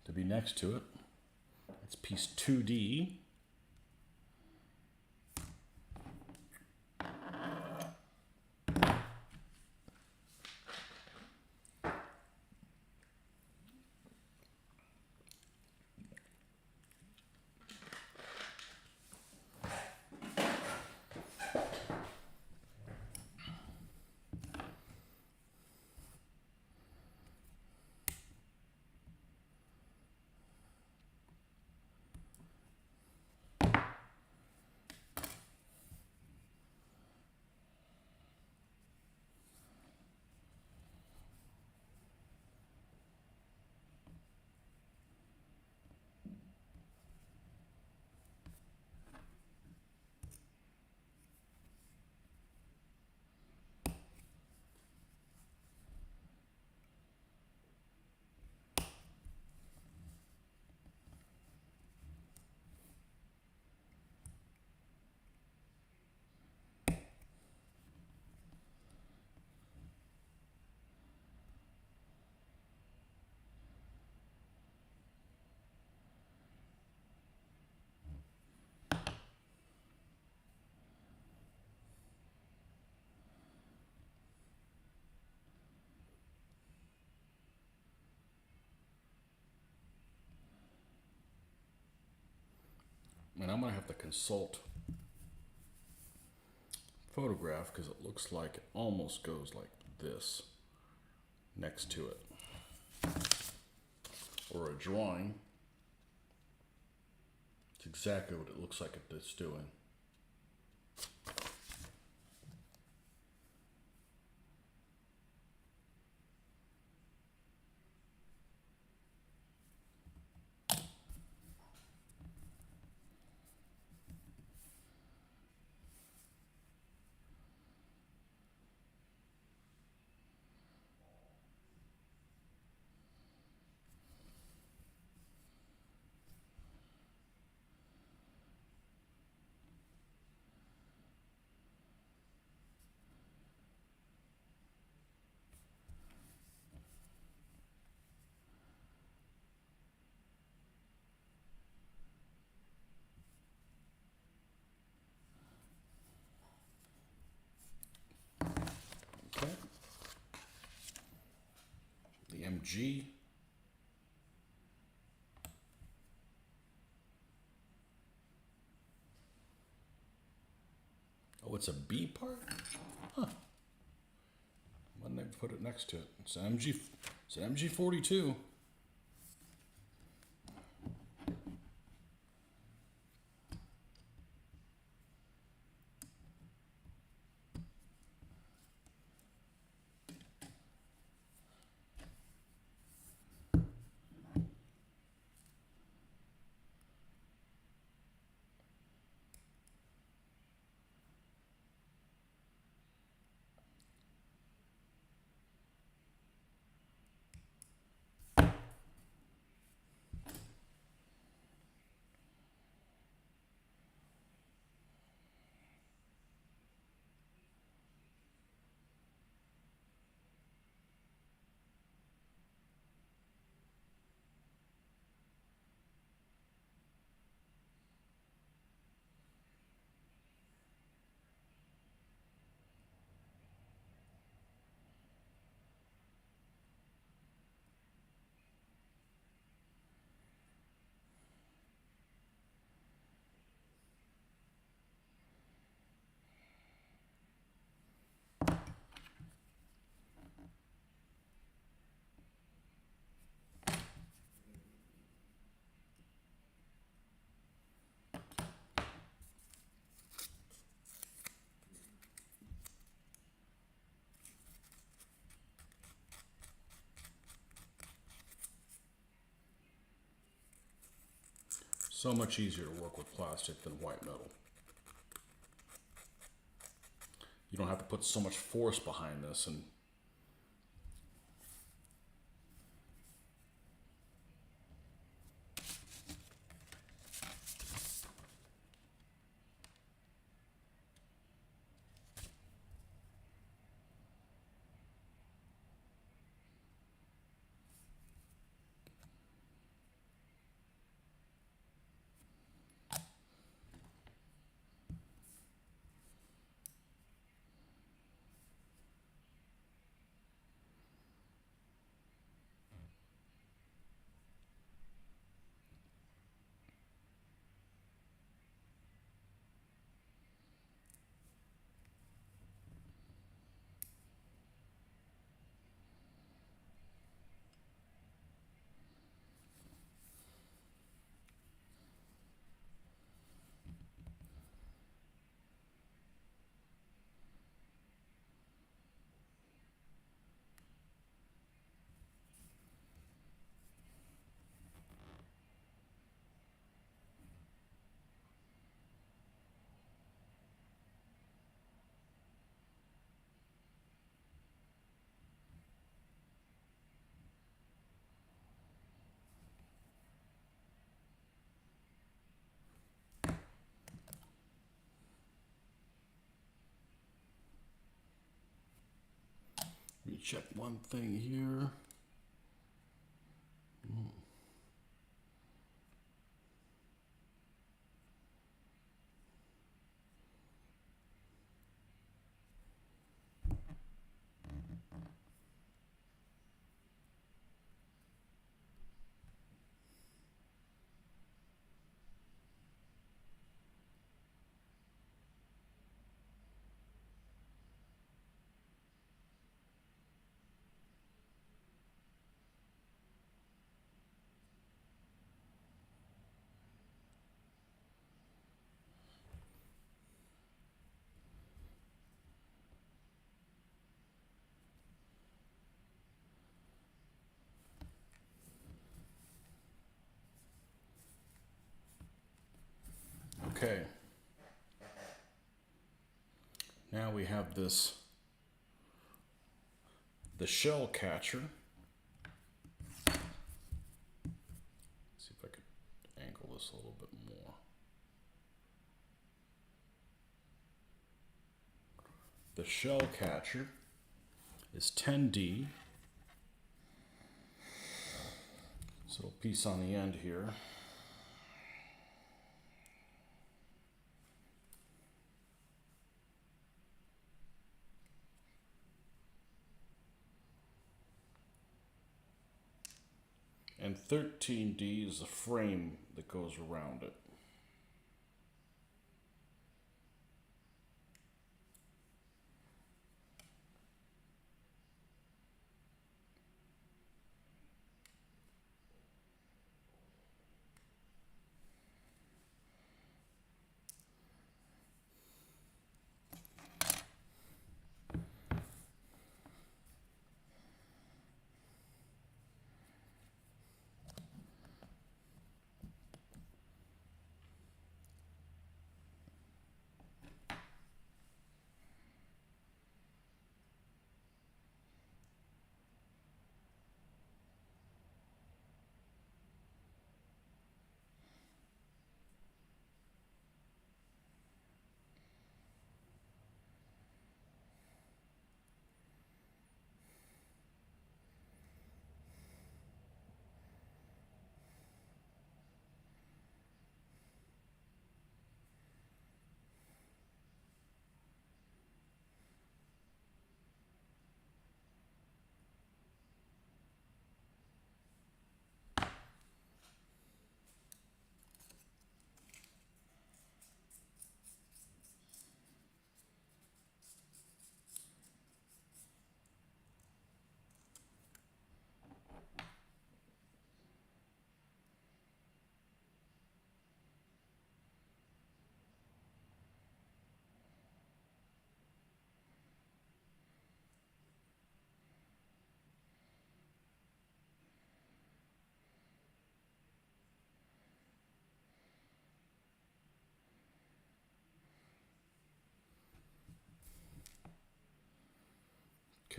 to be next to it. It's piece 2D. And I'm gonna have to consult photograph because it looks like it almost goes like this next to it. Or a drawing. It's exactly what it looks like it's doing. Okay. The MG. Oh, it's a B part? Huh. Why didn't they put it next to it? It's an MG. It's an MG42. So much easier to work with plastic than white metal. You don't have to put so much force behind this, and let me check one thing here. Okay. Now we have this, the shell catcher. Let's see if I could angle this a little bit more. The shell catcher is 10D. This little piece on the end here. And 13D is the frame that goes around it.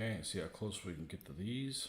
Okay, see how close we can get to these.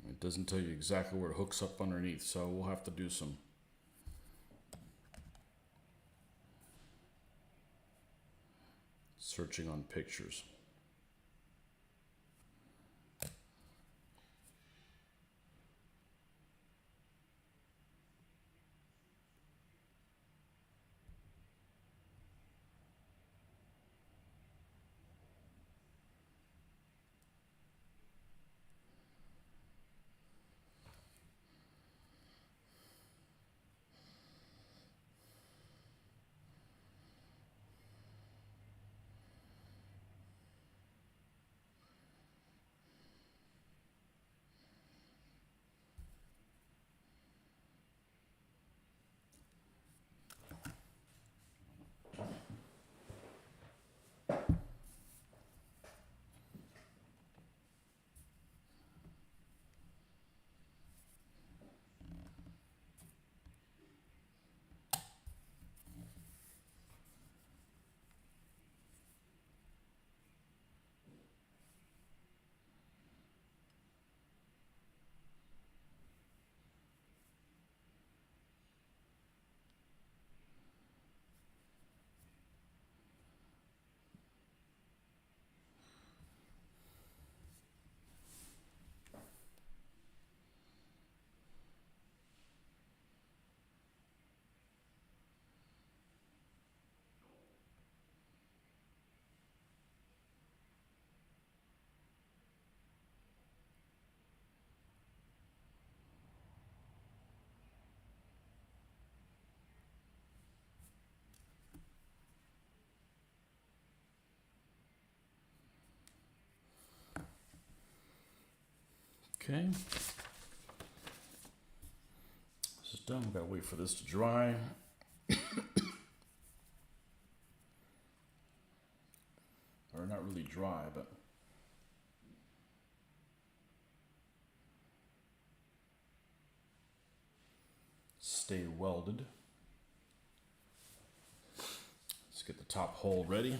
It doesn't tell you exactly where it hooks up underneath, so we'll have to do some searching on pictures. Okay. This is done. We've got to wait for this to dry. Or not really dry, but stay welded. Let's get the top hole ready.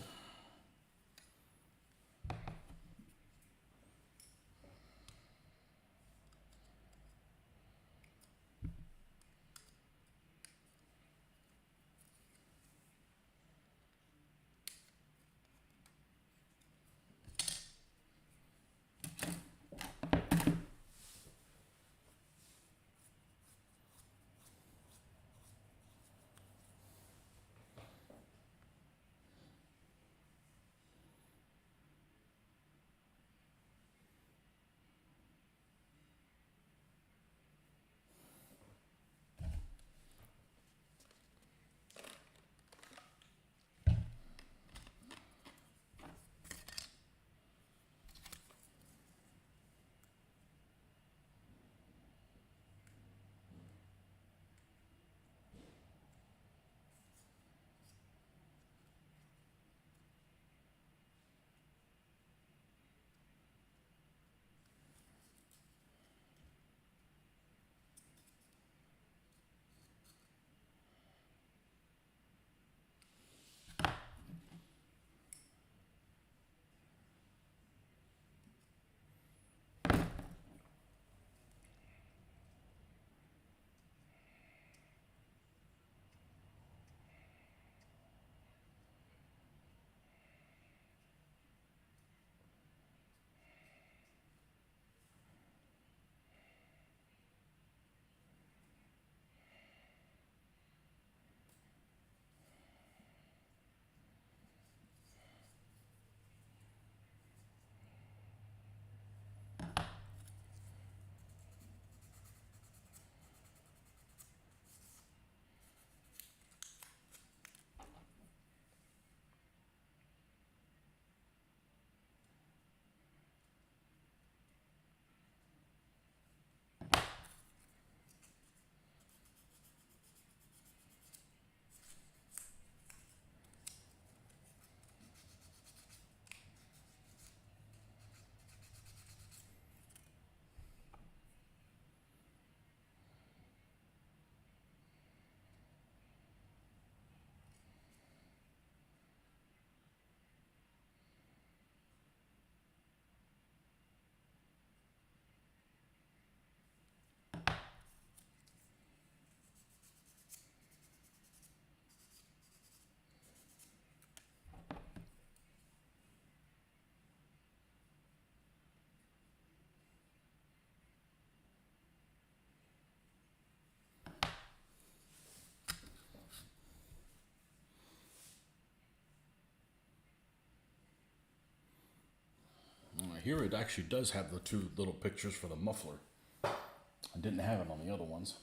here it actually does have the two little pictures for the muffler. I didn't have it on the other ones.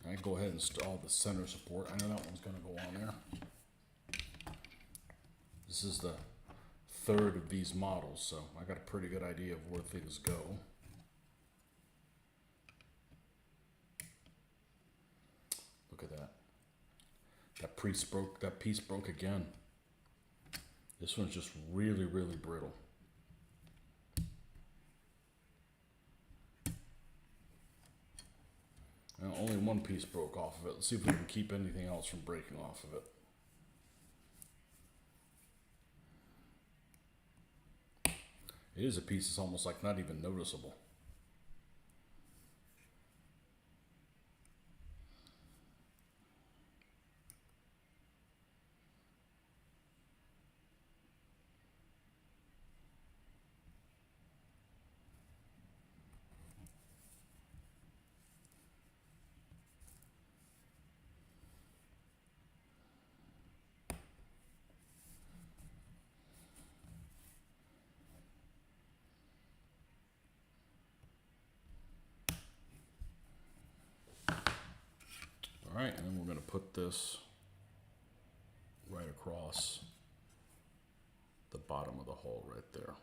All right, go ahead and install the center support. I know that one's going to go on there. This is the third of these models, so I got a pretty good idea of where things go. Look at that. That piece broke again. This one's just really, really brittle. Now, only one piece broke off of it. Let's see if we can keep anything else from breaking off of it. It is a piece that's almost like not even noticeable. All right, and then we're going to put this right across the bottom of the hole right there.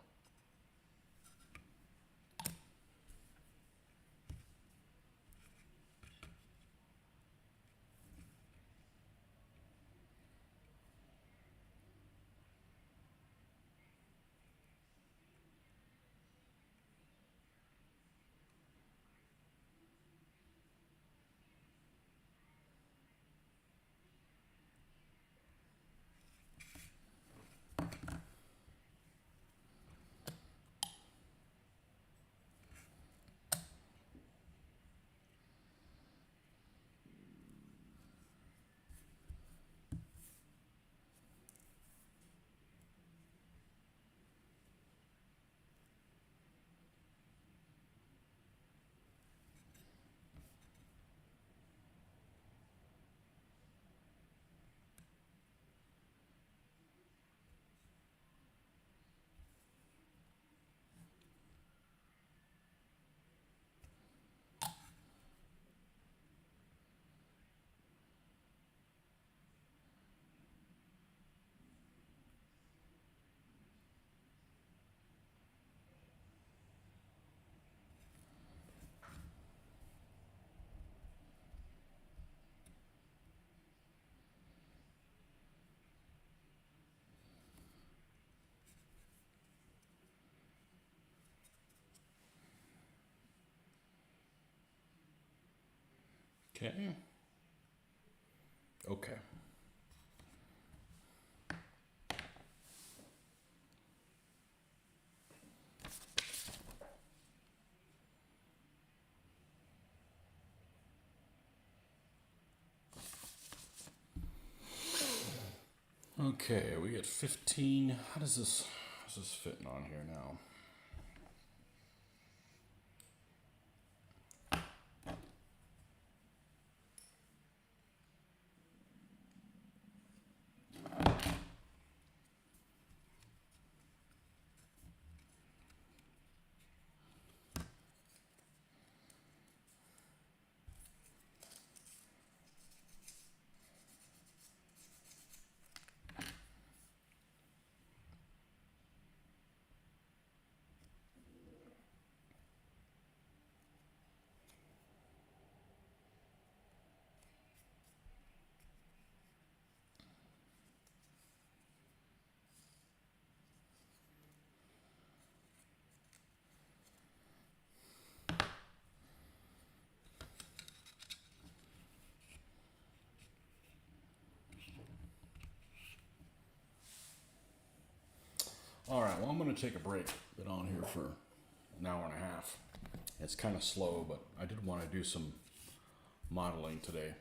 Okay. Okay. Okay, we get 15. How's this fitting on here now? All right, well, I'm going to take a break. Been on here for an hour and a half. It's kind of slow, but I did want to do some modeling today.